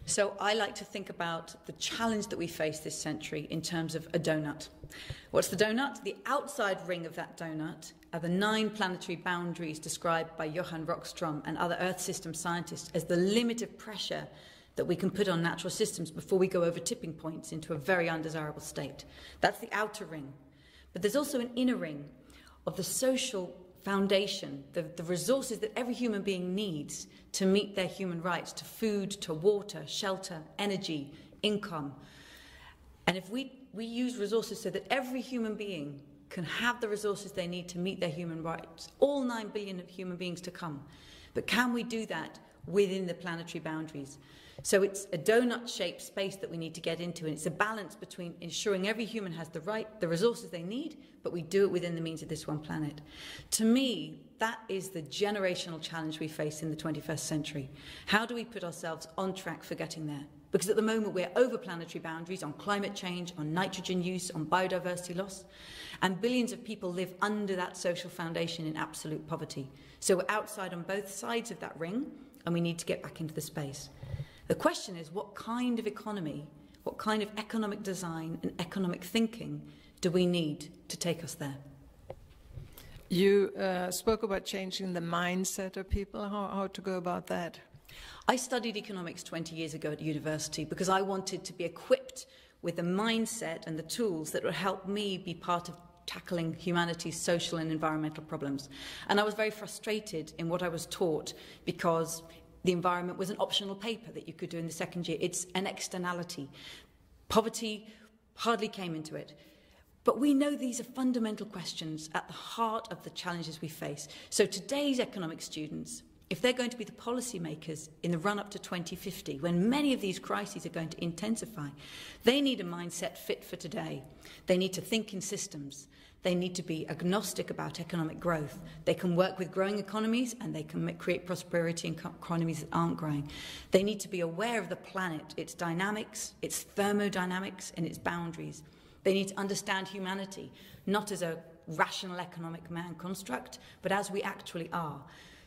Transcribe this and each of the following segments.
So I like to think about the challenge that we face this century in terms of a donut. What's the donut? The outside ring of that donut are the 9 planetary boundaries described by Johann Rockström and other Earth system scientists as the limit of pressure that we can put on natural systems before we go over tipping points into a very undesirable state. That's the outer ring. But there's also an inner ring of the social foundation, the resources that every human being needs to meet their human rights to food, to water, shelter, energy, income. And if we use resources so that every human being can have the resources they need to meet their human rights, all 9 billion of human beings to come, but can we do that within the planetary boundaries? So it's a donut-shaped space that we need to get into, and it's a balance between ensuring every human has the resources they need, but we do it within the means of this one planet. To me, that is the generational challenge we face in the 21st century. How do we put ourselves on track for getting there? Because at the moment we're over planetary boundaries on climate change, on nitrogen use, on biodiversity loss, and billions of people live under that social foundation in absolute poverty. So we're outside on both sides of that ring, and we need to get back into the space. The question is, what kind of economy, what kind of economic design and economic thinking do we need to take us there? You spoke about changing the mindset of people. How to go about that? I studied economics 20 years ago at university because I wanted to be equipped with the mindset and the tools that would help me be part of tackling humanity's social and environmental problems. And I was very frustrated in what I was taught because the environment was an optional paper that you could do in the second year. It's an externality. Poverty hardly came into it. But we know these are fundamental questions at the heart of the challenges we face. So today's economic students, if they're going to be the policymakers in the run-up to 2050, when many of these crises are going to intensify, they need a mindset fit for today. They need to think in systems. They need to be agnostic about economic growth. They can work with growing economies and they can create prosperity in economies that aren't growing. They need to be aware of the planet, its dynamics, its thermodynamics and its boundaries. They need to understand humanity, not as a rational economic man construct, but as we actually are.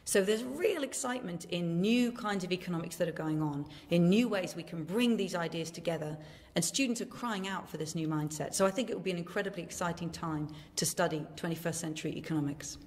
So there's real excitement in new kinds of economics that are going on, in new ways we can bring these ideas together, and students are crying out for this new mindset. So I think it will be an incredibly exciting time to study 21st century economics.